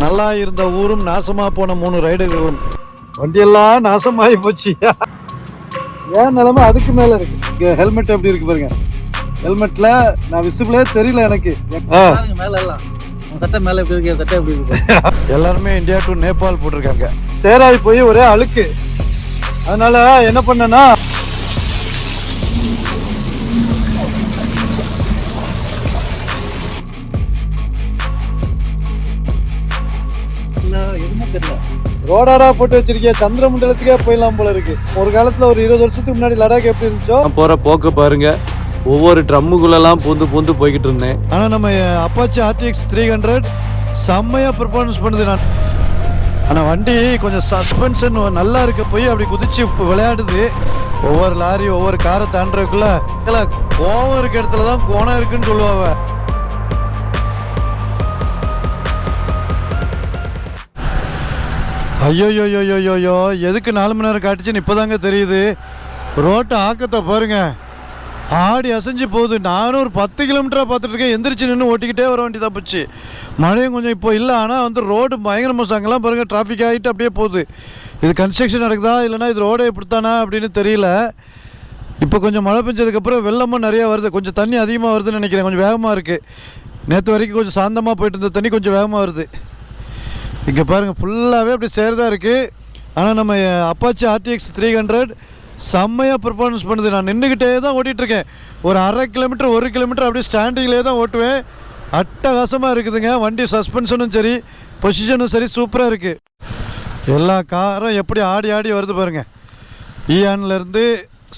நல்லா இருந்த ஊரும் நாசமா போன 3 ரைடுகளும். வண்டியெல்லாம் நாசமாகி போச்சு. ஏன் நிலைமை அதுக்கு மேல இருக்கு. ஹெல்மெட் எப்படி இருக்கு பாருங்க. ஹெல்மெட்ல நான் விசிபிளே தெரியல எனக்கு. மேல எல்லாம் சட்டை மேல எப்படி இருக்கு, சட்டை எப்படி இருக்கு. எல்லாருமே இந்தியா டு நேபாள் போட்டிருக்காங்க. சேராகி போய் ஒரே அழுக்கு. அதனால என்ன பண்ணனா, எதுவுமே தெரியல. ரோடாடா போட்டு வச்சிருக்கேன். சந்திர மண்டலத்துக்கே போயிடலாம் போல இருக்கு. ஒரு காலத்துல ஒரு 20 வருஷத்துக்கு முன்னாடி லடாக் எப்படி இருந்துச்சோ போற போக்க பாருங்க. ஒவ்வொரு ட்ரம்முக்குள்ளெல்லாம் பூந்து போய்கிட்டு இருந்தேன். ஆனா நம்ம அப்பாச்சி RTX 300 செம்மையா பெர்ஃபார்மன்ஸ் பண்ணுது. நான் ஆனா வண்டி கொஞ்சம் சஸ்பென்ஷன் நல்லா இருக்க போய் அப்படி குதிச்சு விளையாடுது. ஒவ்வொரு லாரி ஒவ்வொரு காரை தாண்டறதுக்குள்ள கோவம் இருக்க இடத்துல தான் கோணம் இருக்குன்னு சொல்லுவாங்க. ஐயோயோயோயோயோ, எதுக்கு 4 மணி நேரம் காட்டுச்சுன்னு இப்போதாங்க தெரியுது. ரோட்டை ஆக்கத்தை பாருங்க, ஆடி அசைஞ்சு போகுது. நானும் ஒரு 10 கிலோமீட்டராக பார்த்துட்டு இருக்கேன். எந்திரிச்சு நின்று ஓட்டிக்கிட்டே வர வேண்டி தான் போச்சு. மழையும் கொஞ்சம் இப்போ இல்லை. ஆனால் வந்து ரோடு பயங்கர மோசம். அங்கெல்லாம் பாருங்கள் டிராஃபிக் ஆகிட்டு அப்படியே போகுது. இது கன்ஸ்ட்ரக்ஷன் நடக்குதா இல்லைனா இது ரோடே இப்படித்தானா அப்படின்னு தெரியல. இப்போ கொஞ்சம் மழை பெஞ்சதுக்கப்புறம் வெள்ளமும் நிறையா வருது. கொஞ்சம் தண்ணி அதிகமாக வருதுன்னு நினைக்கிறேன். கொஞ்சம் வேகமாக இருக்குது. நேற்று வரைக்கும் கொஞ்சம் சாந்தமாக போயிட்டு இருந்த தண்ணி கொஞ்சம் வேகமாக வருது. இங்கே பாருங்கள் ஃபுல்லாகவே அப்படி சேரதான் இருக்குது. ஆனால் நம்ம அப்பாச்சி RTX 300 செம்மையாக பெர்ஃபார்மன்ஸ் பண்ணுது. நான் நின்றுக்கிட்டே தான் ஓட்டிகிட்ருக்கேன். ஒரு 1/2 கிலோமீட்டர் 1 கிலோமீட்டர் அப்படியே ஸ்டாண்டிங்லேயே தான் ஓட்டுவேன். அட்டகாசமாக இருக்குதுங்க. வண்டி சஸ்பென்ஷனும் சரி பொசிஷனும் சரி சூப்பராக இருக்குது. எல்லா காரும் எப்படி ஆடி வருது பாருங்கள். ஈயான்லேருந்து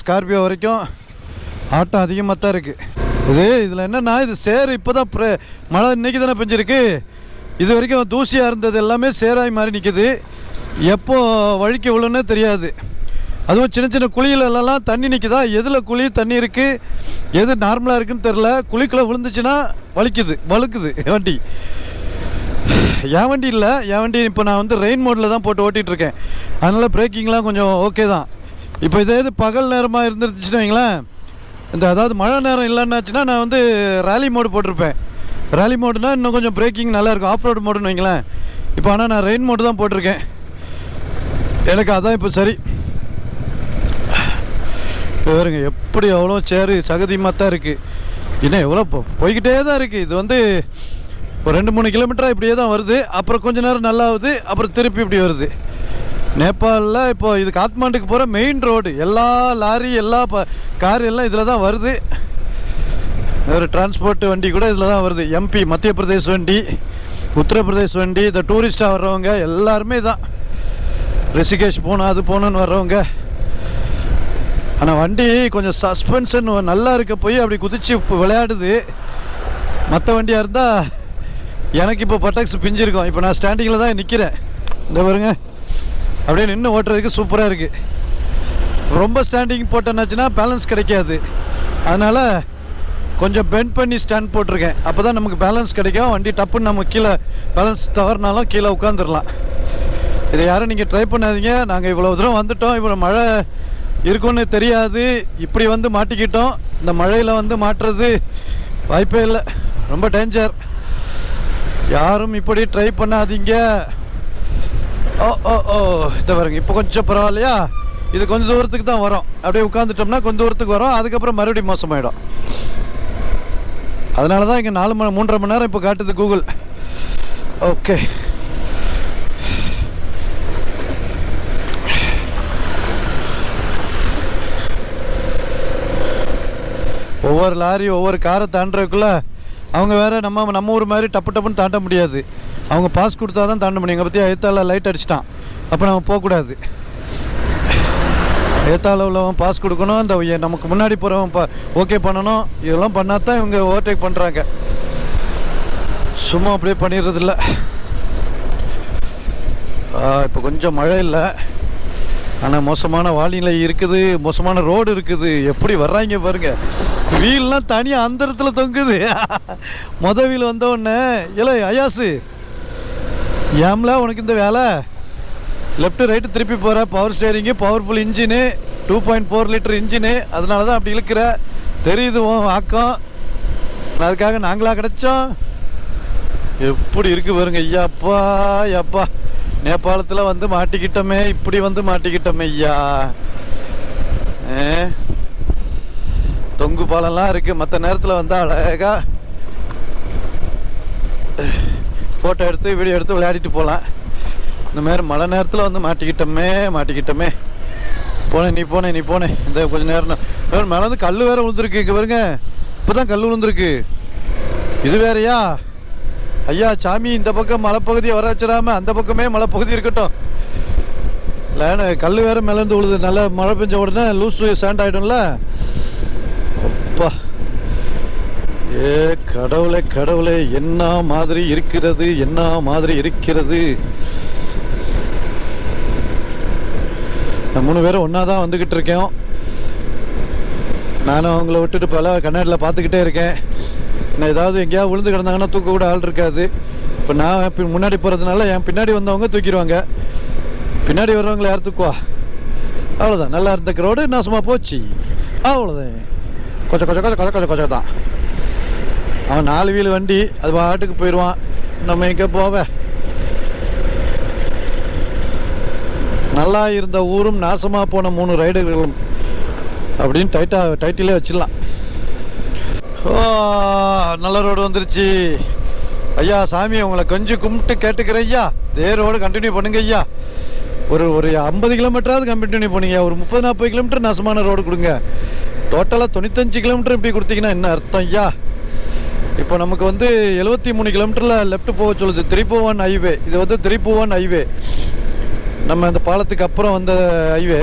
ஸ்கார்பியோ வரைக்கும் ஆட்டம் அதிகமாக தான் இருக்குது. இதில் என்னென்னா இது சேர் இப்போ தான் மழை இன்றைக்கி தானே பெஞ்சிருக்கு. இது வரைக்கும் தூசியாக இருந்தது எல்லாமே சேராய் மாதிரி நிற்கிது. எப்போ வழிக்கு விழுன்னே தெரியாது. அதுவும் சின்ன சின்ன குழியிலெல்லாம் தண்ணி நிற்குதா, எதில் குழி தண்ணி இருக்குது எது நார்மலாக இருக்குதுன்னு தெரில. குழிக்குள்ளே விழுந்துச்சுன்னா வழுக்குது வண்டி. என் வண்டி இல்லை, என் வண்டி இப்போ நான் வந்து ரெயின் மோடில் தான் போட்டு ஓட்டிகிட்ருக்கேன். அதனால் பிரேக்கிங்லாம் கொஞ்சம் ஓகே தான். இப்போ இதே இது பகல் நேரமாக இருந்துருச்சுன்னு வைங்களேன், அதாவது மழை நேரம் இல்லைன்னாச்சுன்னா நான் வந்து ராலி மோடு போட்டிருப்பேன். ராலி மோடுனா இன்னும் கொஞ்சம் பிரேக்கிங் நல்லாயிருக்கும். ஆஃப் ரோடு மோடுன்னு வைங்களேன். இப்போ ஆனால் நான் ரெயின் மோடு தான் போட்டிருக்கேன். எனக்கு அதான் இப்போ சரி. பாருங்க எப்படி எவ்வளோ சேரு சகதியமாக தான் இருக்குது. இன்னும் எவ்வளோ போய்கிட்டே தான் இருக்குது. இது வந்து ஒரு 2-3 கிலோமீட்டராக இப்படியே தான் வருது. அப்புறம் கொஞ்ச நேரம் நல்லா ஆகுது, அப்புறம் திருப்பி இப்படி வருது. நேபாளில் இப்போ இது காத்மாண்டுக்கு போகிற மெயின் ரோடு. எல்லா லாரி எல்லா கார் எல்லாம் இதில் தான் வருது. ஒரு டிரான்ஸ்போர்ட் வண்டி கூட இதில் தான் வருது. MP மத்திய பிரதேஷ் வண்டி, உத்தரப்பிரதேஷ் வண்டி, இந்த டூரிஸ்டாக வர்றவங்க எல்லாருமே தான். ரிஷிகேஷ் போகணும் அது போகணுன்னு வர்றவங்க. ஆனால் வண்டி கொஞ்சம் சஸ்பென்ஷன் நல்லா இருக்க போய் அப்படி குதிச்சு விளையாடுது. மற்ற வண்டியாக இருந்தால் எனக்கு இப்போ பட்டாக்ஸ் பிஞ்சிருக்கும். இப்போ நான் ஸ்டாண்டிங்கில் தான் நிற்கிறேன். இந்த பாருங்க அப்படியே நின்று ஓட்டுறதுக்கு சூப்பராக இருக்குது. ரொம்ப ஸ்டாண்டிங் போட்டேன்னாச்சுன்னா பேலன்ஸ் கிடைக்காது. அதனால் கொஞ்சம் பெண்ட் பண்ணி ஸ்டாண்ட் போட்டிருக்கேன். அப்போ தான் நமக்கு பேலன்ஸ் கிடைக்கும். வண்டி டப்புன்னு நம்ம கீழே பேலன்ஸ் தவறினாலும் கீழே உட்காந்துடலாம். இதை யாரும் நீங்கள் ட்ரை பண்ணாதீங்க. நாங்கள் இவ்வளோ தூரம் வந்துட்டோம். இவ்வளோ மழை இருக்குன்னு தெரியாது. இப்படி வந்து மாட்டிக்கிட்டோம். இந்த மழையில் வந்து மாட்டுறது வாய்ப்பே இல்லை. ரொம்ப டேஞ்சர். யாரும் இப்படி ட்ரை பண்ணாதீங்க. இதை பாருங்க இப்போ கொஞ்சம் பரவாயில்லையா. இது கொஞ்சம் தூரத்துக்கு தான் வரும். அப்படியே உட்காந்துட்டோம்னா கொஞ்சம் தூரத்துக்கு வரும். அதுக்கப்புறம் மறுபடியும் மோசமாயிடும். அதனால தான் இங்கே 3.5 மணி நேரம் இப்போ காட்டுது கூகுள். ஓகே, ஒவ்வொரு லாரி ஒவ்வொரு காரை தாண்டறதுக்குள்ள அவங்க வேறு நம்ம ஊர் மாதிரி டப்புன்னு தாண்ட முடியாது. அவங்க பாஸ் கொடுத்தா தான் தாண்ட முடியும். எங்களை பற்றி எழுத்தால லைட் அடிச்சிட்டான். அப்போ நம்ம போகக்கூடாது. எழுத்தால உள்ளவன் பாஸ் கொடுக்கணும். இந்த நமக்கு முன்னாடி போகிறவன் ஓகே பண்ணணும். இதெல்லாம் பண்ணால் தான் இவங்க ஓவர்டேக் பண்ணுறாங்க. சும்மா அப்படியே பண்ணிடுறதில்ல. இப்போ கொஞ்சம் மழை இல்லை. ஆனால் மோசமான வானிலை இருக்குது. மோசமான ரோடு இருக்குது. எப்படி வர்றாங்க பாருங்க. வீல்லாம் தனியாக அந்த இடத்துல தொங்குது. வீல் வந்தோடனே இல்லை அயாசு ஏம்ல உனக்கு இந்த வேலை. லெஃப்ட்டு ரைட்டு திருப்பி போகிற. Power steering, powerful engine, 2.4 litre engine. அதனால தான் அப்படி இழுக்கிற. தெரியுது ஆக்கம். அதுக்காக நாங்களாக கிடச்சோம். எப்படி இருக்கு பாருங்க ஐயா. அப்பா அப்பா, நேபாளத்தில் வந்து மாட்டிக்கிட்டோமே, இப்படி வந்து மாட்டிக்கிட்டோமே ஐயா. தொங்கு பாலம்லாம் இருக்கு. மற்ற நேரத்தில் வந்து அழகா ஃபோட்டோ எடுத்து வீடியோ எடுத்து விளையாடிட்டு போகலாம். இந்த மாதிரி மழை நேரத்தில் வந்து மாட்டிக்கிட்டோமே. போனேன் நீ போனேன் இந்த கொஞ்சம் நேரம் மேலே வந்து கல் வேற விழுந்துருக்கு. இங்கே பாருங்க, இப்போ தான் கல் விழுந்துருக்கு. இது வேறையா ஐயா சாமி, இந்த பக்கம் மலைப்பகுதியை வர வச்சிடாம அந்த பக்கமே மலைப்பகுதி இருக்கட்டும். இல்லை கல் வேற மேலேருந்து விழுது. நல்லா மழை பெஞ்ச உடனே லூஸ் சாண்ட் ஆகிடும்ல. அப்பா கடவுளே, என்ன மாதிரி இருக்கிறது. நான் 3 பேரும் ஒன்றா தான் வந்துக்கிட்டு இருக்கேன். நானும் அவங்கள விட்டுட்டு பல கண்ணாடியில் பார்த்துக்கிட்டே இருக்கேன். நான் ஏதாவது எங்கேயாவது விழுந்து கிடந்தாங்கன்னா தூக்க கூட ஆள் இருக்காது. இப்போ நான் முன்னாடி போகிறதுனால என் பின்னாடி வந்தவங்க தூக்கிடுவாங்க. பின்னாடி வர்றவங்களை யார் தூக்குவா? அவ்வளோதான். நல்லா இருந்த ரோடு நாசமாக போச்சு. அவ்வளோதான். கொஞ்சம் தான். அவன் 4 வீல் வண்டி, அது பாட்டுக்கு போயிடுவான். நம்ம எங்கே போவ? நல்லா இருந்த ஊரும் நாசமாக போன 3 ரைடுகளும் அப்படின்னு டைட்டிலே வச்சிடலாம். நல்ல ரோடு வந்துருச்சு ஐயா. சாமி உங்களை கொஞ்சம் கும்பிட்டு கேட்டுக்கிறேன் ஐயா, இதே ரோடு கண்டினியூ பண்ணுங்க ஐயா. ஒரு 50 கிலோமீட்டராவது கண்டினியூ பண்ணுங்க. ஒரு 30-40 கிலோமீட்டர் நாசமான ரோடு கொடுங்க. டோட்டலாக 95 கிலோமீட்டர் இப்படி கொடுத்தீங்கன்னா என்ன அர்த்தம் ஐயா? இப்போ நமக்கு வந்து 73 கிலோமீட்டரில் லெஃப்ட் போக சொல்லுது. 301 ஹைவே. இது வந்து 301 ஹைவே. நம்ம அந்த பாலத்துக்கு அப்புறம் வந்த ஹைவே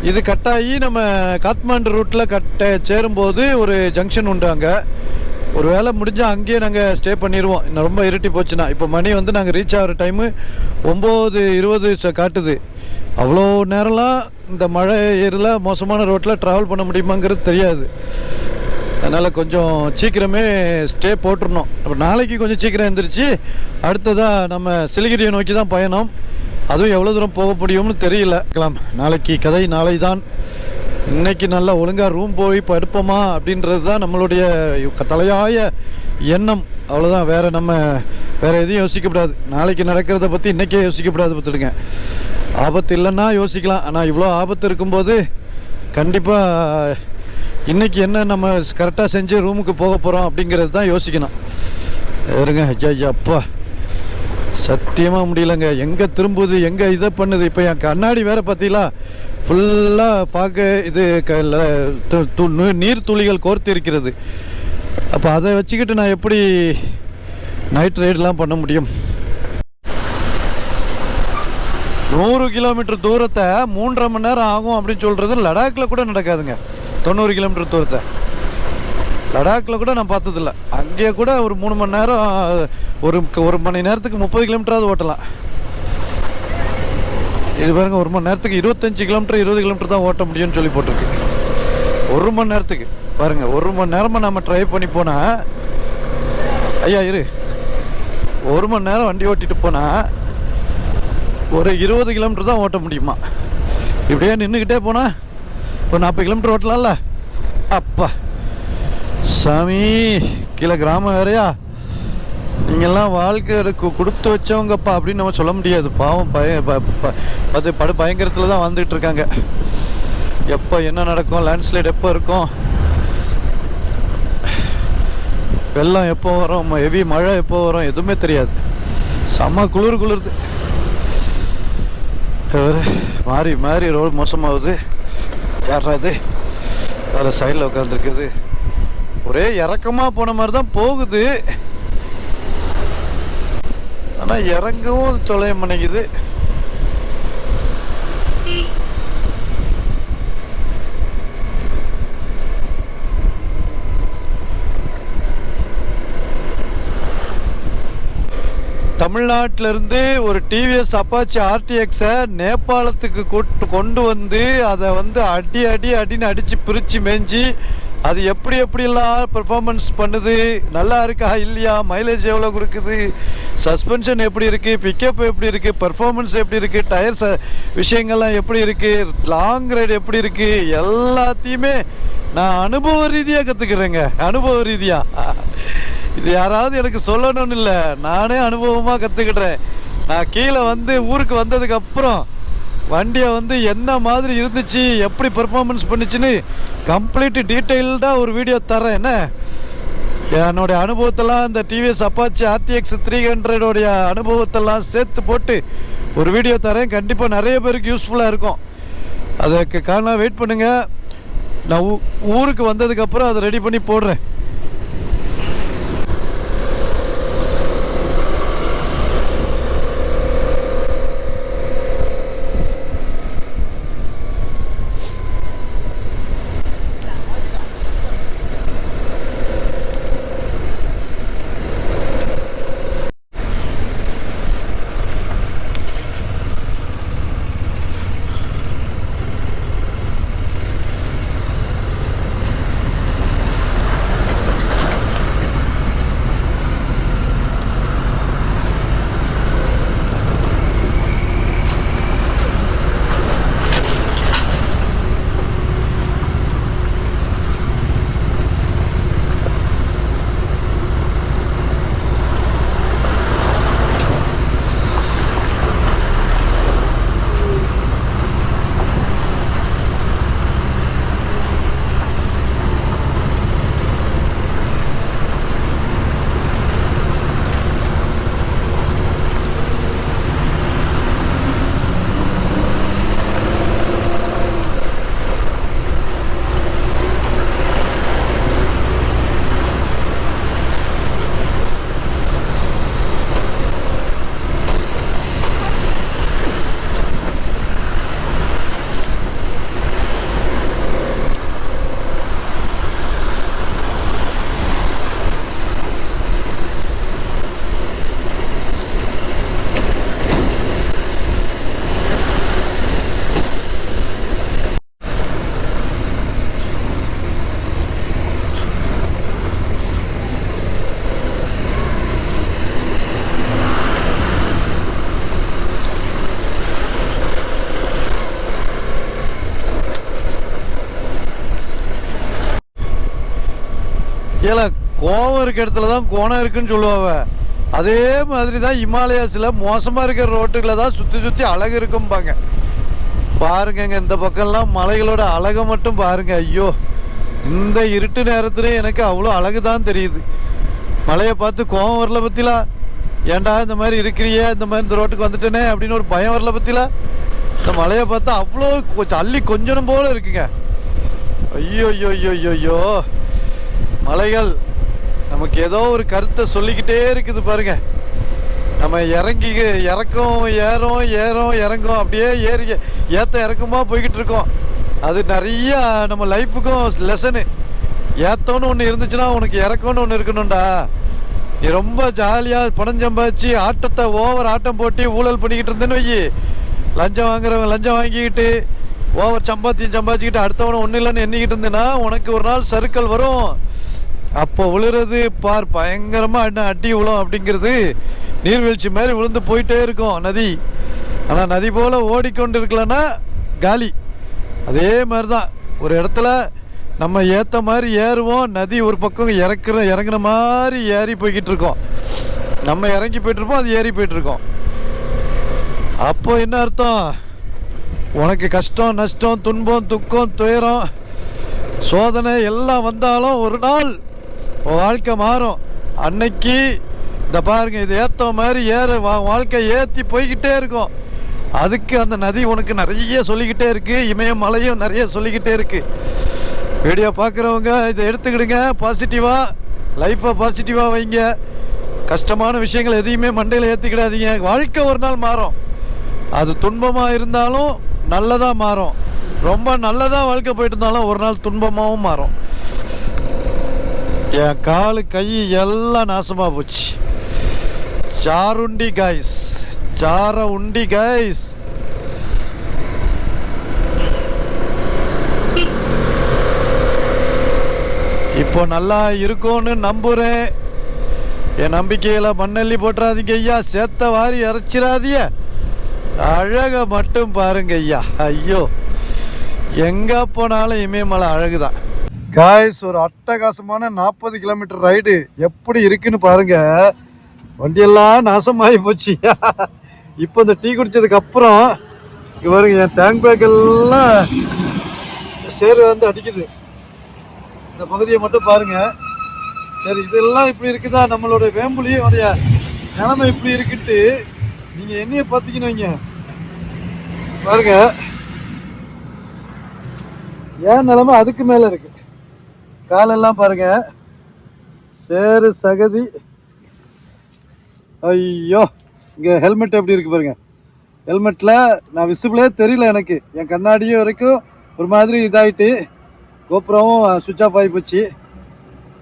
இது. கட்டாயி நம்ம காத்மாண்டு ரூட்டில் சேரும்போது ஒரு ஜங்ஷன் உண்டு. அங்கே ஒரு வேலை முடிஞ்சால் அங்கேயே நாங்கள் ஸ்டே பண்ணிடுவோம். இன்னும் ரொம்ப இருட்டி போச்சுன்னா. இப்போ மணி வந்து நாங்கள் ரீச் ஆகிற டைமு 9:20 காட்டுது. அவ்வளோ நேரம்லாம் இந்த மழை ஏரியில் மோசமான ரோட்டில் ட்ராவல் பண்ண முடியுமாங்கிறது தெரியாது. அதனால் கொஞ்சம் சீக்கிரமே ஸ்டே போட்டுருணும். அப்போ நாளைக்கு கொஞ்சம் சீக்கிரம் எழுந்திரிச்சு அடுத்ததாக நம்ம சிலிகிரியை நோக்கி தான் பயணம். அதுவும் எவ்வளோ தூரம் போக முடியும்னு தெரியல. நாளைக்கு கதை நாளை தான். இன்னைக்கு நல்லா ஒழுங்காக ரூம் போய் படுப்போமா அப்படின்றது தான் நம்மளுடைய தலையாய எண்ணம். அவ்வளோதான். வேறு எதையும் யோசிக்கப்படாது. நாளைக்கு நடக்கிறத பற்றி இன்றைக்கே யோசிக்கப்படாது. பார்த்துடுங்க. ஆபத்து இல்லைன்னா யோசிக்கலாம். ஆனால் இவ்வளோ ஆபத்து இருக்கும்போது கண்டிப்பாக இன்றைக்கி என்ன நம்ம கரெக்டாக செஞ்சு ரூமுக்கு போக போகிறோம் அப்படிங்கிறது தான் யோசிக்கணும். இருங்க ஐயா அப்பா, சத்தியமாக முடியலங்க. எங்கே திரும்புது, எங்கே இதை பண்ணுது. இப்போ என் கண்ணாடி வேறு பார்த்தீங்களா, ஃபுல்லாக பார்க்க இது நீர் துளிகள் கோர்த்து இருக்கிறது. அப்போ அதை வச்சுக்கிட்டு நான் எப்படி நைட் ரைடெலாம் பண்ண முடியும்? 100 கிலோமீட்டர் தூரத்தை 3.5 மணி நேரம் ஆகும் அப்படின்னு சொல்கிறது லடாக்கில் கூட நடக்காதுங்க. 90 கிலோமீட்டர் தூரத்தை லடாக்கில் கூட நான் பார்த்ததில்ல. அங்கே கூட ஒரு 3 மணி நேரம், ஒரு மணி நேரத்துக்கு 30 கிலோமீட்டராவது ஓட்டலாம். இது பாருங்க, 1 மணி நேரத்துக்கு 25 கிலோமீட்டர் 20 கிலோமீட்டர் தான் ஓட்ட முடியும்னு சொல்லி போட்டிருக்கு. 1 மணி நேரத்துக்கு பாருங்க. 1 மணி நேரமாக நம்ம ட்ரை பண்ணி போனால் ஐயா 1 மணி நேரம் வண்டி ஓட்டிட்டு போனால் ஒரு 20 கிலோமீட்டர் தான் ஓட்ட முடியுமா? இப்படியே நின்றுக்கிட்டே போனால் ஒரு 40 கிலோமீட்டர் ஓட்டலாம்ல. அப்பா சாமி, கீழே கிராமம் வேறையா. நீங்கள்லாம் வாழ்க்கை கொடுத்து வச்சவங்கப்பா அப்படின்னு நம்ம சொல்ல முடியாது. பாவம் பயங்கரத்தில் தான் வந்துகிட்டு இருக்காங்க. எப்போ என்ன நடக்கும், லேண்ட்ஸ்லைட் எப்போ இருக்கும், வெள்ளம் எப்போ வரும், ஹெவி மழை எப்போ வரும், எதுவுமே தெரியாது. செம்ம குளிருது. மாறி ரோடு மோசமாகுது. யாராது அதில் சைடில் உட்காந்துருக்குது. ஒரே இறக்கமாக போன மாதிரி தான் போகுது. ஆனால் இறங்கவும் தொலைய மாட்டேங்குது. தமிழ்நாட்டிலேருந்து ஒரு டிவிஎஸ் அப்பாச்சி ஆர்டிஎக்ஸை நேபாளத்துக்கு கொண்டு வந்து அதை வந்து அடின்னு அடித்து பிரித்து மேய்ஞ்சி அது எப்படிலாம் பெர்ஃபார்மன்ஸ் பண்ணுது, நல்லா இருக்கா இல்லையா, மைலேஜ் எவ்வளோ கொடுக்குது, சஸ்பென்ஷன் எப்படி இருக்குது, பிக்கப் எப்படி இருக்குது, பெர்ஃபார்மன்ஸ் எப்படி இருக்குது, டயர்ஸ் விஷயங்கள்லாம் எப்படி இருக்குது, லாங் ரைடு எப்படி இருக்குது, எல்லாத்தையுமே நான் அனுபவ ரீதியாக கற்றுக்குறேங்க. அனுபவ ரீதியாக இது யாராவது எனக்கு சொல்லணும்னு இல்லை, நானே அனுபவமாக கற்றுக்கிட்டேன். நான் கீழே வந்து ஊருக்கு வந்ததுக்கப்புறம் வண்டியை வந்து என்ன மாதிரி இருந்துச்சு, எப்படி பெர்ஃபார்மன்ஸ் பண்ணிச்சுன்னு கம்ப்ளீட் டீட்டெயில்டாக ஒரு வீடியோ தரேன். என்ன என்னுடைய அனுபவத்தெல்லாம் இந்த டிவிஎஸ் அப்பாச்சி RTX 300 அனுபவத்தெல்லாம் சேர்த்து போட்டு ஒரு வீடியோ தரேன். கண்டிப்பாக நிறைய பேருக்கு யூஸ்ஃபுல்லாக இருக்கும். அதுக்கு காரணம் வெயிட் பண்ணுங்கள். நான் ஊருக்கு வந்ததுக்கப்புறம் அதை ரெடி பண்ணி போடுறேன். ஏல கோவம் இருக்க இடத்துல தான் கோணம் இருக்குன்னு சொல்லுவாங்க. அதே மாதிரி தான் இமாலயாஸில் மோசமாக இருக்கிற ரோட்டுகளில் தான் சுற்றி சுற்றி அழகு இருக்கும்பாங்க. பாருங்கங்க, இந்த பக்கம்லாம் மலைகளோட அழகை மட்டும் பாருங்க. ஐயோ, இந்த இருட்டு நேரத்துல எனக்கு அவ்வளோ அழகு தான் தெரியுது. மலையை பார்த்து கோவம் வரல பற்றிலா, ஏன்டா இந்த மாதிரி இருக்கிறியே, இந்த மாதிரி இந்த ரோட்டுக்கு வந்துட்டேனே அப்படின்னு ஒரு பயம் வரல பற்றிலா. இந்த மலையை பார்த்தா அவ்வளோ அள்ளி கொஞ்சம் போல இருக்குங்க. ஐயோ ஐயோ ஐயோ ஐயோ ஐயோ, மலைகள் நமக்கு ஏதோ ஒரு கருத்தை சொல்லிக்கிட்டே இருக்குது பாருங்க. நம்ம இறக்கம் ஏறும் ஏறும் இறங்கும், அப்படியே ஏற்ற இறக்கமா போய்கிட்டு இருக்கோம். அது நிறைய நம்ம லைஃபுக்கும் லெசனு. ஏத்தோன்னு ஒன்று இருந்துச்சுன்னா உனக்கு இறக்கம்னு ஒன்று இருக்கணும்டா. நீ ரொம்ப ஜாலியாக பணம் சம்பாதிச்சு ஆட்டத்தை ஓவர் ஆட்டம் போட்டு ஊழல் பண்ணிக்கிட்டு இருந்தேன்னு வை, லஞ்சம் வாங்குறவங்க லஞ்சம் வாங்கிக்கிட்டு ஓவர் சம்பாதிச்சுக்கிட்டு அடுத்தவனை ஒன்றும் இல்லைன்னு எண்ணிக்கிட்டு இருந்தேன்னா உனக்கு ஒரு நாள் சறுக்கல் வரும். அப்போ விழுறது பார், பயங்கரமாக அடி விழும். அப்படிங்கிறது நீர்வீழ்ச்சி மாதிரி விழுந்து போயிட்டே இருக்கும் நதி. ஆனால் நதி போல் ஓடிக்கொண்டு இருக்கலன்னா காலி. அதே மாதிரி தான் ஒரு இடத்துல நம்ம ஏற்ற மாதிரி ஏறுவோம், நதி ஒரு பக்கம் இறங்குன மாதிரி ஏறி போய்கிட்டு இருக்கோம். நம்ம இறங்கி போயிட்டுருப்போம், அது ஏறி போயிட்டுருக்கோம். அப்போ என்ன அர்த்தம்? உனக்கு கஷ்டம் நஷ்டம் துன்பம் துக்கம் துயரம் சோதனை எல்லாம் வந்தாலும் ஒரு நாள் வாழ்க்கை மாறும். அன்னைக்கு இந்த பாருங்க, இது ஏற்ற மாதிரி வாழ்க்கை ஏற்றி போய்கிட்டே இருக்கும். அதுக்கு அந்த நதி உனக்கு நிறைய சொல்லிக்கிட்டே இருக்கு, இமயமலையும் நிறைய சொல்லிக்கிட்டே இருக்கு. வீடியோ பார்க்குறவங்க இதை எடுத்துக்கிடுங்க, பாசிட்டிவாக லைஃப்பை பாசிட்டிவாக வைங்க. கஷ்டமான விஷயங்கள் எதையுமே மண்டையில் ஏற்றிக்கிடாதீங்க. வாழ்க்கை ஒரு நாள் மாறும். அது துன்பமாக இருந்தாலும் நல்லதாக மாறும். ரொம்ப நல்லதாக வாழ்க்கை போயிட்டு இருந்தாலும் ஒரு நாள் துன்பமாகவும் மாறும். என் காலு கை எல்லாம் நாசமாக போச்சு. சாருண்டி கைஸ், சார உண்டி கைஸ். இப்போ நல்லா இருக்கும்னு நம்புகிறேன். என் நம்பிக்கையில் மண்ணள்ளி போட்டுறாதீங்க ஐயா, சேத்த வாரி இறைச்சிடாதீங்க. அழகை மட்டும் பாருங்க ஐயா. ஐயோ, எங்கே போனாலும் இமயமலை அழகுதான். காய்ஸ், ஒரு அட்டகாசமான 40 கிலோமீட்டர் ரைடு எப்படி இருக்குன்னு பாருங்க. வண்டியெல்லாம் நாசமாகி போச்சு. இப்போ இந்த டீ குடிச்சதுக்கு அப்புறம் இங்க பாருங்க, என் டேங்க் பேக் எல்லாம் சேரு வந்து அடிக்குது. இந்த பகுதியை மட்டும் பாருங்க. சரி, இதெல்லாம் இப்படி இருக்குதா, நம்மளோட வேம்புலியோடைய நிலைமை இப்படி இருக்குட்டு நீங்க என்னைய பார்த்தீங்கன்னு வைங்க. பாருங்க, ஏன் நிலைமை அதுக்கு மேல இருக்கு. காலெல்லாம் பாருங்க, சேரு சகதி. ஐயோ, இங்க ஹெல்மெட் எப்படி இருக்கு பாருங்க. ஹெல்மெட்ல நான் விசிபிளே தெரியல எனக்கு. என் கண்ணாடியும் வரைக்கும் ஒரு மாதிரி இதாயிட்டு, கோபுரமும் சுவிட்ச் ஆஃப் ஆகி போச்சு.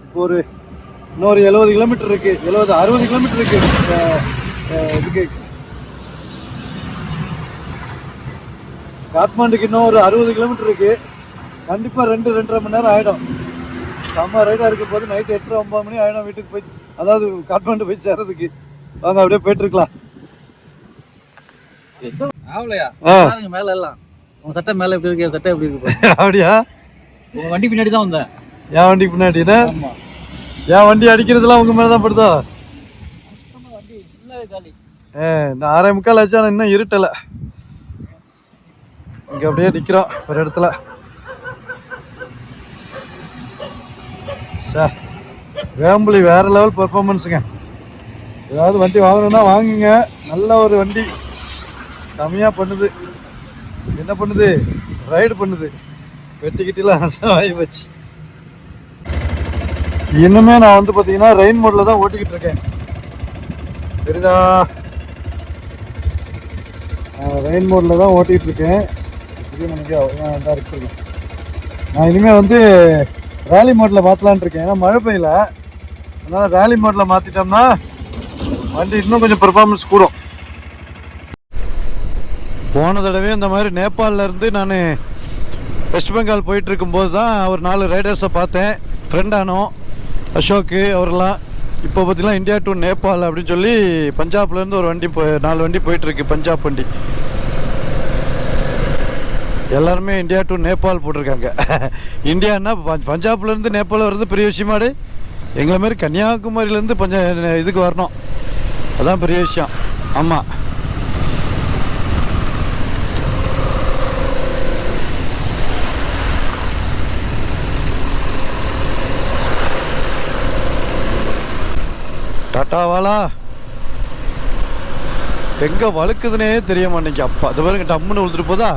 இப்போ ஒரு இன்னொரு 70 கிலோமீட்டர் இருக்கு, 60 கிலோமீட்டர் இருக்கு இதுக்கு காட்மாண்டுக்கு. இன்னும் ஒரு 60 கிலோமீட்டர் இருக்கு. கண்டிப்பா 2-2.5 மணி நேரம் ஆயிடும். செம்ம ரைடா இருக்க போது. நைட்டு 8-9 மணி ஆயிடும் வீட்டுக்கு போய், அதாவது காட்மாண்டு போய் சேர்றதுக்கு. வாங்க அப்படியே போயிட்டு இருக்கலாம். ஆகலையா ஆ. பாருங்க மேல எல்லாம். உங்க சட்டை மேல எப்படி இருக்கு, என் சட்டை எப்படி இருக்கு பாருங்க. அப்படியா? உங்க வண்டி பின்னாடி தான் வந்தேன். என் வண்டி பின்னாடினா ஆமா, என் வண்டி அடிக்கிறதுலாம் உங்க மேலதான் படுதோ? வண்டி ஃபுல்லாவே காலி. இந்த 6:45 ஆச்சு, ஆனால் இன்னும் இருட்டலை. இங்க அப்படியே நிக்கிறோம் ஒரு இடத்துல. வேம்புலி வேற லெவல் பெர்ஃபார்மன்ஸுங்க. ஏதாவது வண்டி வாங்கணும்னா வாங்குங்க. நல்ல ஒரு வண்டி, செமையா பண்ணுது. என்ன பண்ணுது? ரைடு பண்ணுது. வெட்டிக்கிட்டலாம் ஆகி போச்சு. இன்னுமே நான் வந்து பார்த்தீங்கன்னா ரெயின் மோட்ல தான் ஓட்டிக்கிட்டு இருக்கேன். தெரியுதா? ரெயின் மோட்ல தான் ஓட்டிகிட்டு இருக்கேன். தான் இருக்கு. நான் இனிமேல் வந்து ரேலி மோட்டில் மாற்றலான் இருக்கேன். ஏன்னா மழை பெய்யல, அதனால் ரேலி மோட்டில் மாற்றிட்டோம்னா வண்டி இன்னும் கொஞ்சம் பெர்ஃபார்மன்ஸ் கூடும். போன தடவை இந்த மாதிரி நேபாளில் இருந்து நான் வெஸ்ட் பெங்கால் போயிட்டு இருக்கும்போது தான் ஒரு 4 ரைடர்ஸை பார்த்தேன். ஃப்ரெண்டானோ அசோக்கு அவரெல்லாம். இப்போ பார்த்தீங்கன்னா இந்தியா டு நேபாள் அப்படின்னு சொல்லி பஞ்சாப்லேருந்து ஒரு வண்டி 4 வண்டி போயிட்டுருக்கு, பஞ்சாப் வண்டி. எல்லாருமே இந்தியா டு நேபாள் போட்டிருக்காங்க. இந்தியான்னா பஞ்சாப்லேருந்து நேபாள் வர்றது பெரிய விஷயமாடு. எங்களை மாதிரி கன்னியாகுமரியிலேருந்து இதுக்கு வரணும், அதான் பெரிய விஷயம். ஆமாம், டாட்டாவாலா எங்கே வழுக்குதுன்னே தெரிய மாட்டேங்க. அப்பா அது பாருங்க, டம்முன்னு விழுந்துட்டு போதா.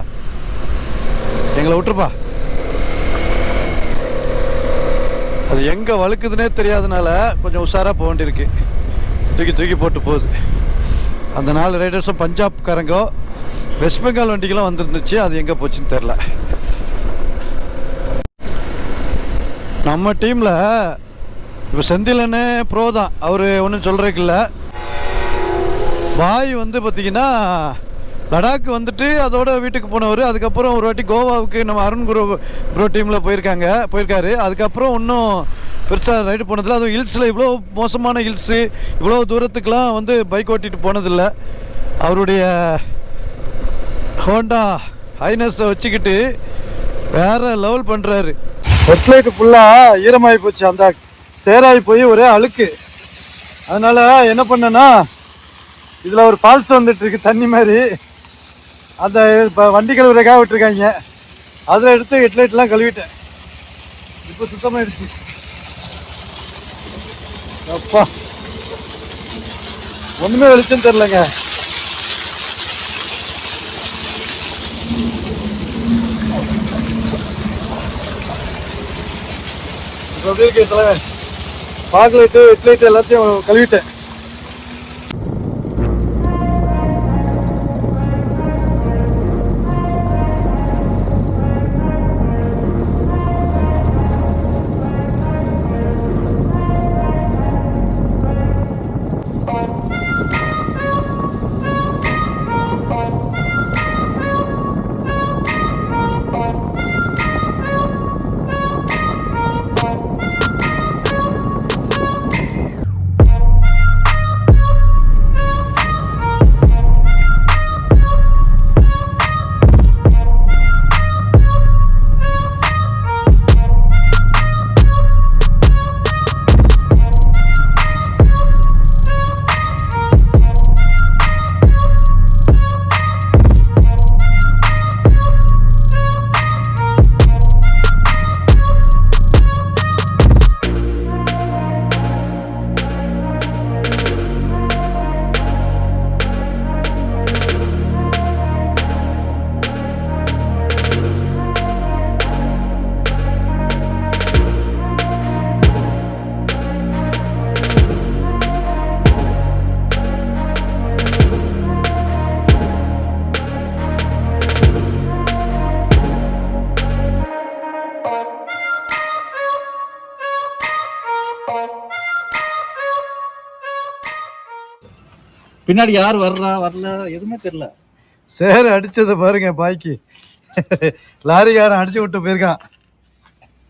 எங்களை விட்டுருப்பா. அது எங்கே வழுக்குதுன்னே தெரியாதனால கொஞ்சம் உஷாராக போக வேண்டியிருக்கு. தூக்கி போட்டு போகுது. அந்த 4 ரைடர்ஸும் பஞ்சாப்காரங்கோ. வெஸ்ட் பெங்கால் வண்டிக்கெல்லாம் வந்துருந்துச்சு, அது எங்கே போச்சுன்னு தெரில. நம்ம டீமில் இப்போ செந்திலனே ப்ரோ தான், அவர் ஒன்றும் சொல்கிறதுக்கு இல்லை. பாய் வந்து பார்த்திங்கன்னா லடாக் வந்துட்டு அதோட வீட்டுக்கு போனவர். அதுக்கப்புறம் ஒரு வாட்டி கோவாவுக்கு நம்ம அருண் ப்ரோ டீமில் போயிருக்காரு. அதுக்கப்புறம் இன்னும் பெருசாக ரைடு போனதில்லை. அதுவும் ஹில்ஸில் இவ்வளோ மோசமான ஹில்ஸு, இவ்வளோ தூரத்துக்கெலாம் வந்து பைக் ஓட்டிகிட்டு போனதில்லை. அவருடைய ஹோண்டா ஹைனஸை வச்சுக்கிட்டு வேறு லெவல் பண்ணுறாரு. ஹெட்லைட்டு ஃபுல்லாக ஈரமாகி போச்சு, அந்த சேராகி போய் ஒரே அழுக்கு. அதனால் என்ன பண்ணேன்னா, இதில் ஒரு ஃபால்ஸ் வந்துட்டுருக்கு தண்ணி மாதிரி. அந்த இப்போ வண்டி கழுவுறக்காக விட்டுருக்காங்க, அதில் எடுத்து ஹெட்லைட்லாம் கழுவிட்டேன். இப்போ சுத்தமாகிடுச்சு. அப்பா, ஒன்றுமே வெளிச்சம் தெரிலங்க. இப்போ எப்படி இருக்கு தலைவன்? ஃபாக் லைட்டு, ஹெட்லைட்டு எல்லாத்தையும் கழுவிட்டேன். பின்னாடி யார் வர்றா வரல எதுவுமே தெரியல. சேர் அடிச்சதை பாருங்க பாய்க்கு. லாரிக்காரன் அடிச்சு விட்டு போயிருக்கான்.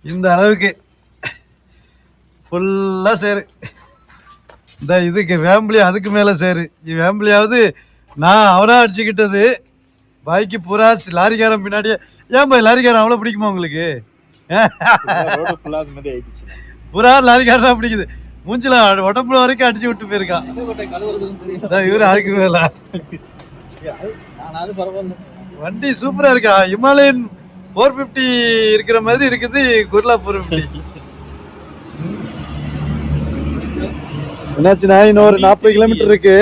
இந்த அளவுக்கு ஃபுல்லாக சேரு. இந்த இதுக்கு வேம்பலி அதுக்கு மேலே சேரு. வேம்பலியாவது நான் அவனாக அடிச்சுக்கிட்டது. பாய்க்கு பூரா லாரிக்காரன் பின்னாடியே. ஏன் பாய் லாரிக்காரன் அவ்வளோ பிடிக்குமா உங்களுக்கு? பூரா லாரிக்காரனா பிடிக்குது. மூஞ்சில உடம்புல வரைக்கும் அடிச்சு விட்டு போயிருக்கான். இவரு அதுக்கு மேல. வண்டி சூப்பரா இருக்கா. ஹிமாலயன் 450 இருக்கிற மாதிரி இருக்குது. குர்லா 450. என்னாச்சுன்னா இன்னொரு 40 கிலோமீட்டர் இருக்கு.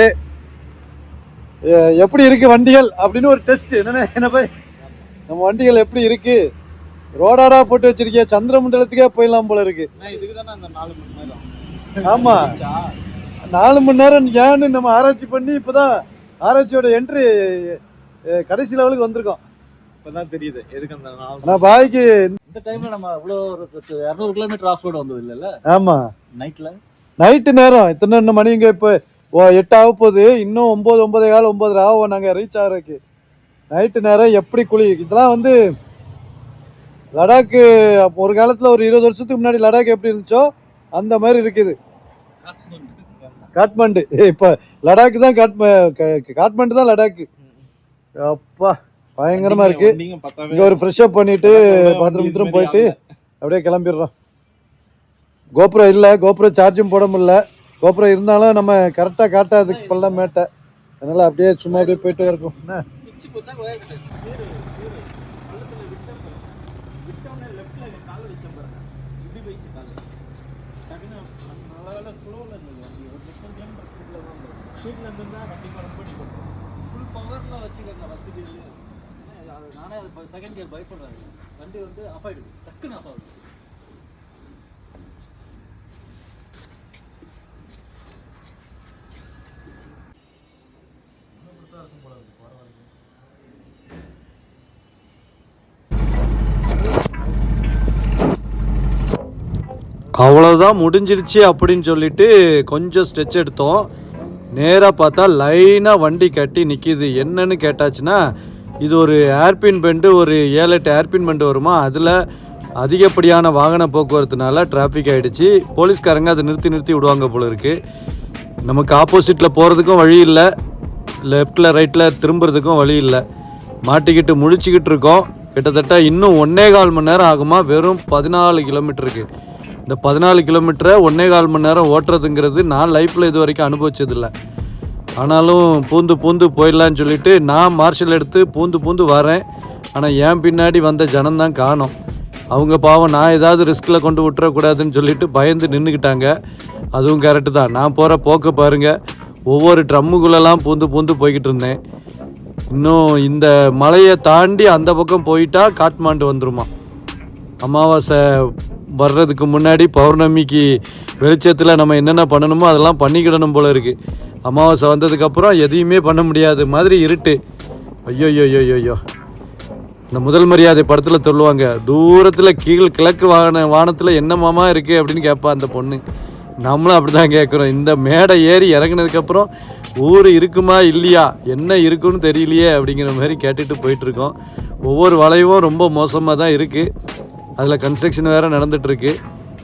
எப்படி இருக்கு வண்டிகள் அப்படின்னு ஒரு டெஸ்ட். என்ன போய் நம்ம வண்டிகள் எப்படி இருக்கு? ரோடாடா போட்டு வச்சிருக்கிய. சந்திரமண்டலத்துக்கே போயிடலாம் போல இருக்கு. ஆமா 4 மணி நேரம் ஏன்னு நம்ம ஆராய்ச்சி பண்ணி இப்பதான் ஆராய்ச்சியோட என்ட்ரி கடைசி லெவலுக்கு வந்திருக்கோம். இப்பதான் தெரியுது எதுக்கு அந்த நான் பாய்க்கு இந்த டைம்ல நம்ம இவ்வளோ ஒரு 200 கிலோமீட்டர் ஆஃப் ரோடு வந்தது இல்லைல்ல? ஆமா நைட்டு நேரம் இத்தனை மணி இங்க இப்போ 8 ஆக போகுது. இன்னும் 9, 9:15, 9:30 ஆகும் நாங்க ரீச் ஆகிறதுக்கு. நைட்டு நேரம் எப்படி குளி. இதெல்லாம் வந்து லடாக்கு ஒரு காலத்துல ஒரு 20 வருஷத்துக்கு முன்னாடி லடாக் எப்படி இருந்துச்சோ அந்த மாதிரி இருக்குது காட்மாண்டு. இப்போ லடாக்கு தான் காட்மாண்டு தான் லடாக்கு. அப்பா பயங்கரமா இருக்கு. இங்க ஒரு ஃப்ரெஷ் அப் பண்ணிட்டு பாத்ரூம் போயிட்டு அப்படியே கிளம்பிடுறோம். கோபுரம் இல்லை, கோபுரம் சார்ஜும் போட முடியல. கோபுரம் இருந்தாலும் நம்ம கரெக்டாக காட்டாது இப்பெல்லாம் மேட்டை. அதனால அப்படியே சும்மா அப்படியே போயிட்டு இருக்கும். என்ன நானே செகண்ட் கியர் பயப்படுறேன். வண்டி வந்து ஆஃப் ஆயிடுது, டக்குன்னு ஆஃப் ஆகுது. அவ்வளோதான் முடிஞ்சிருச்சு அப்படின்னு சொல்லிட்டு கொஞ்சம் ஸ்ட்ரெச் எடுத்தோம். நேராக பார்த்தா லைனாக வண்டி கட்டி நிற்கிது. என்னன்னு கேட்டாச்சுன்னா இது ஒரு ஏர்பின் பெண்டு, ஒரு 7-8 ஏர்பின் பெண்டு வருமா. அதில் அதிகப்படியான வாகன போக்குவரத்துனால டிராஃபிக் ஆகிடுச்சு. போலீஸ்காரங்க அதை நிறுத்தி விடுவாங்க போல இருக்குது. நமக்கு ஆப்போசிட்டில் போகிறதுக்கும் வழி இல்லை, லெஃப்டில் ரைட்டில் திரும்புறதுக்கும் வழி இல்லை. மாட்டிக்கிட்டு முழிச்சிக்கிட்டு இருக்கோம். கிட்டத்தட்ட இன்னும் 1.25 மணி நேரம் ஆகுமா. வெறும் 14 கிலோமீட்டருக்கு. இந்த 14 கிலோமீட்டரை 1.25 மணி நேரம் ஓட்டுறதுங்கிறது நான் லைஃப்பில் இது வரைக்கும் அனுபவிச்சதில்லை. ஆனாலும் பூந்து போயிடலான்னு சொல்லிட்டு நான் மார்ஷல் எடுத்து பூந்து வரேன். ஆனால் என் பின்னாடி வந்த ஜனந்தான் காணோம். அவங்க பாவம் நான் ஏதாவது ரிஸ்கில் கொண்டு விட்டுறக்கூடாதுன்னு சொல்லிட்டு பயந்து நின்றுக்கிட்டாங்க. அதுவும் கரெக்டு தான். நான் போகிற போக்க பாருங்கள். ஒவ்வொரு ட்ரம்முக்குள்ளெல்லாம் பூந்து போய்கிட்டு இருந்தேன். இன்னும் இந்த மலையை தாண்டி அந்த பக்கம் போயிட்டா காட்மாண்டு வந்துருமா. அமாவாசை வர்றதுக்கு முன்னாடி பௌர்ணமிக்கு வெளிச்சத்தில் நம்ம என்னென்ன பண்ணணுமோ அதெல்லாம் பண்ணிக்கிடணும் போல இருக்குது. அமாவாசை வந்ததுக்கப்புறம் எதையுமே பண்ண முடியாத மாதிரி இருட்டு. ஐயோ இந்த முதல் மரியாதை படத்தில் சொல்லுவாங்க, தூரத்தில் கிழக்கு வானத்தில் என்ன மாமா இருக்குது அப்படின்னு கேட்பா அந்த பொண்ணு. நம்மளும் அப்படி தான் கேட்குறோம். இந்த மேடை ஏறி இறங்கினதுக்கப்புறம் ஊர் இருக்குமா இல்லையா, என்ன இருக்குன்னு தெரியலையே அப்படிங்கிற மாதிரி கேட்டுட்டு போயிட்டுருக்கோம். ஒவ்வொரு வளைவும் ரொம்ப மோசமாக தான் இருக்குது. அதில் கன்ஸ்ட்ரக்ஷன் வேறு நடந்துகிட்ருக்கு.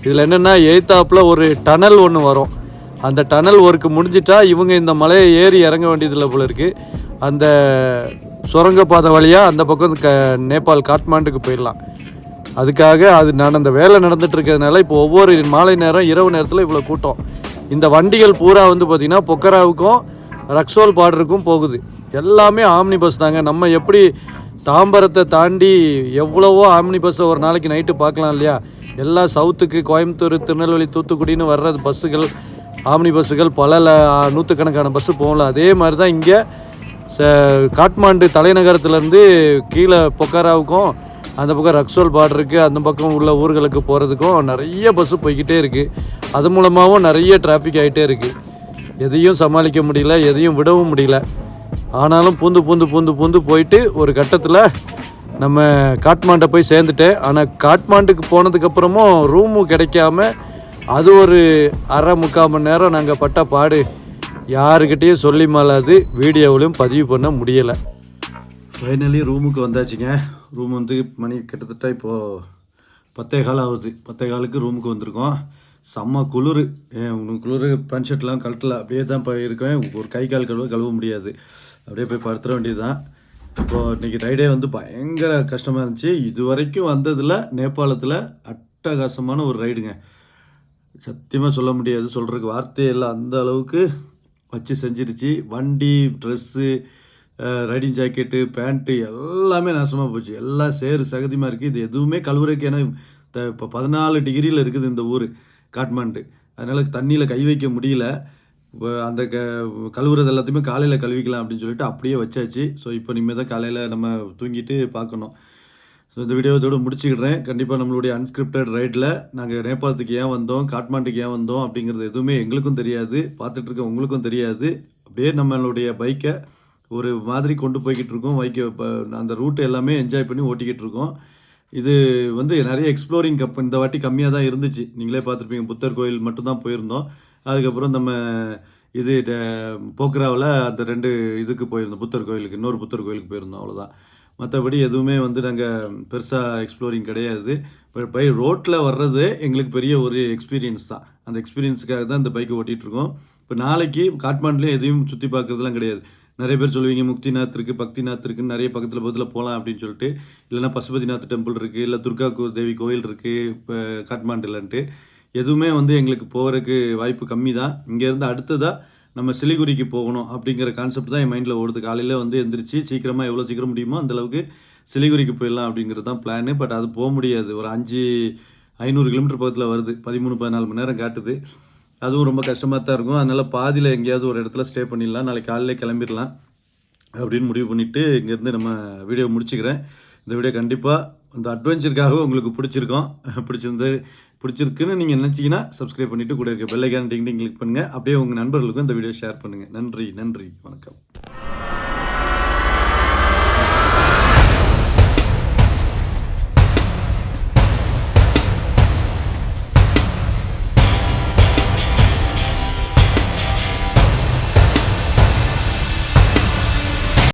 இதில் என்னென்னா எய்த்தாப்பில் ஒரு டனல் ஒன்று வரும். அந்த டனல் ஒர்க்கு முடிஞ்சிட்டா இவங்க இந்த மலையை ஏறி இறங்க வேண்டியதில்லை போல இருக்குது. அந்த சுரங்கப்பாதை வழியாக அந்த பக்கம் நேபாள் காட்மாண்டுக்கு போயிடலாம். அதுக்காக நான் அந்த வேலை நடந்துகிட்ருக்கிறதுனால இப்போ ஒவ்வொரு மாலை நேரம் இரவு நேரத்தில் இவ்வளோ கூட்டம். இந்த வண்டிகள் பூரா வந்து பார்த்திங்கன்னா பொக்கராவுக்கும் ரக்ஸோல் பார்டருக்கும் போகுது. எல்லாமே ஆம்னி பஸ் தாங்க. நம்ம எப்படி தாம்பரத்தை தாண்டி எவ்வளவோ ஆம்னி பஸ்ஸை ஒரு நாளைக்கு நைட்டு பார்க்கலாம் இல்லையா, எல்லாம் சவுத்துக்கு கோயம்புத்தூர், திருநெல்வேலி, தூத்துக்குடின்னு வர்றது பஸ்ஸுகள், ஆம்னி பஸ்ஸுகள் பல நூற்றுக்கணக்கான பஸ்ஸு போகல. அதே மாதிரி தான் இங்கே காட்மாண்டு தலைநகரத்துலேருந்து கீழே பொக்காராவுக்கும் அந்த பக்கம் ரக்ஸோல் பார்டருக்கு அந்த பக்கம் உள்ள ஊர்களுக்கு போகிறதுக்கும் நிறைய பஸ்ஸு போய்கிட்டே இருக்குது. அது மூலமாகவும் நிறைய டிராஃபிக் ஆகிட்டே இருக்குது. எதையும் சமாளிக்க முடியல, எதையும் விடவும் முடியல. ஆனாலும் பூந்து போயிட்டு ஒரு கட்டத்தில் நம்ம காட்மாண்டை போய் சேர்ந்துட்டேன். ஆனால் காட்மாண்டுக்கு போனதுக்கப்புறமும் ரூமும் கிடைக்காம அது ஒரு 1/2 முக்கால் மணி நேரம் நாங்கள் பட்ட பாடு. யாருக்கிட்டேயும் சொல்லி மாளாது வீடியோவிலையும் பதிவு பண்ண முடியலை. ஃபைனலி ரூமுக்கு வந்தாச்சுங்க. ரூம் வந்து மணி கிட்டத்தட்ட இப்போது 10:15 ஆகுது. 10:15க்கு ரூமுக்கு வந்திருக்கோம். செம்ம குளிர். உனக்கு குளிர் பேண்ட் ஷர்ட்லாம் கழட்டல, அப்படியே தான் இப்போ இருக்கேன். ஒரு கை கால் கழுவ முடியாது, அப்படியே போய் படுத்துற வேண்டியது தான். இப்போது இன்றைக்கி ரைடே வந்து பயங்கர கஷ்டமாக இருந்துச்சு. இது வரைக்கும் வந்ததில் நேபாளத்தில் அட்டகாசமான ஒரு ரைடுங்க. சத்தியமாக சொல்ல முடியாது, சொல்கிறதுக்கு வார்த்தையே இல்லை. அந்த அளவுக்கு வச்சு செஞ்சிருச்சு. வண்டி, ட்ரெஸ்ஸு, ரைடிங் ஜாக்கெட்டு, பேண்ட்டு எல்லாமே நாசமாக போச்சு. எல்லாம் சேறு சகதியமாக இருக்குது. இது எதுவுமே கழுவுறதுக்கு, ஏன்னா இப்போ 14 டிகிரியில் இருக்குது இந்த ஊர் காட்மாண்டு. அதனால் தண்ணியில் கை வைக்க முடியல. அந்த கழுவுறது எல்லாத்தையுமே காலையில் கழுவிக்கலாம் அப்படின்னு சொல்லிட்டு அப்படியே வச்சாச்சு. ஸோ இப்போ இனிமேல் தான் காலையில் நம்ம தூங்கிட்டு பார்க்கணும். ஸோ இந்த வீடியோவோட முடிச்சுக்கிடுறேன். கண்டிப்பாக நம்மளுடைய அன்ஸ்கிரிப்டட் ரைடில் நாங்கள் நேபாளத்துக்கு ஏன் வந்தோம், காட்மாண்டுக்கு ஏன் வந்தோம் அப்படிங்கிறது எதுவுமே எங்களுக்கும் தெரியாது, பார்த்துட்ருக்க உங்களுக்கும் தெரியாது. அப்படியே நம்மளுடைய பைக்கை ஒரு மாதிரி கொண்டு போய்கிட்டு இருக்கோம். அந்த ரூட்டு எல்லாமே என்ஜாய் பண்ணி ஓட்டிக்கிட்டு இருக்கோம். இது வந்து நிறைய எக்ஸ்ப்ளோரிங் இந்த வாட்டி கம்மியாக தான் இருந்துச்சு. நீங்களே பார்த்துருப்பீங்க, புத்தர் கோயில் மட்டும்தான் போயிருந்தோம். அதுக்கப்புறம் நம்ம இது போக்ராவில் அந்த 2 இதுக்கு போயிருந்தோம், புத்தர் கோயிலுக்கு, இன்னொரு புத்தர் கோயிலுக்கு போயிருந்தோம், அவ்வளோதான். மற்றபடி எதுவுமே வந்து நாங்கள் பெருசாக எக்ஸ்ப்ளோரிங் கிடையாது. பை ரோட்டில் வர்றது எங்களுக்கு பெரிய ஒரு எக்ஸ்பீரியன்ஸ் தான். அந்த எக்ஸ்பீரியன்ஸுக்காக தான் இந்த பைக்கை ஓட்டிகிட்ருக்கோம். இப்போ நாளைக்கு காட்மாண்டுலேயும் எதையும் சுற்றி பார்க்குறதுலாம் கிடையாது. நிறைய பேர் சொல்லுவீங்க முக்திநாத் இருக்குது, பக்திநாத் இருக்குதுன்னு, நிறைய பக்கத்தில் போகலாம் அப்படின்னு சொல்லிட்டு. இல்லைனா பசுபதிநாத் டெம்பிள் இருக்குது, இல்லை துர்கா தேவி கோயில் இருக்குது இப்போ காட்மாண்டுலன்ட்டு. எதுவுமே வந்து எங்களுக்கு போகிறதுக்கு வாய்ப்பு கம்மி தான். இங்கேருந்து அடுத்ததாக நம்ம சிலிகுரிக்கு போகணும் அப்படிங்கிற கான்செப்ட் தான் என் மைண்டில் ஓடுது. காலையில் வந்து எந்திரிச்சு சீக்கிரமாக எவ்வளோ சீக்கிரம் முடியுமோ அந்தளவுக்கு சிலிகுரிக்கு போயிடலாம் அப்படிங்கிறது தான் பிளானு. பட் அது போக முடியாது. ஒரு 500 கிலோமீட்டர் பக்கத்தில் வருது, 13-14 மணி நேரம் காட்டுது. அதுவும் ரொம்ப கஷ்டமாக தான் இருக்கும். அதனால் பாதியில் எங்கேயாவது ஒரு இடத்துல ஸ்டே பண்ணிடலாம், நாளைக்கு காலையிலே கிளம்பிடலாம் அப்படின்னு முடிவு பண்ணிவிட்டு இங்கேருந்து நம்ம வீடியோ முடிச்சுக்கிறேன். இந்த வீடியோ கண்டிப்பாக இந்த அட்வென்ச்சருக்காக உங்களுக்கு பிடிச்சிருக்குன்னு நீங்கள் நினச்சிங்கன்னா சப்ஸ்கிரைப் பண்ணிவிட்டு கூட இருக்க பெல் ஐக்கான் டிங் கிளிக் பண்ணுங்கள். அப்படியே உங்கள் நண்பர்களுக்கும் இந்த வீடியோ ஷேர் பண்ணுங்கள். நன்றி, வணக்கம்.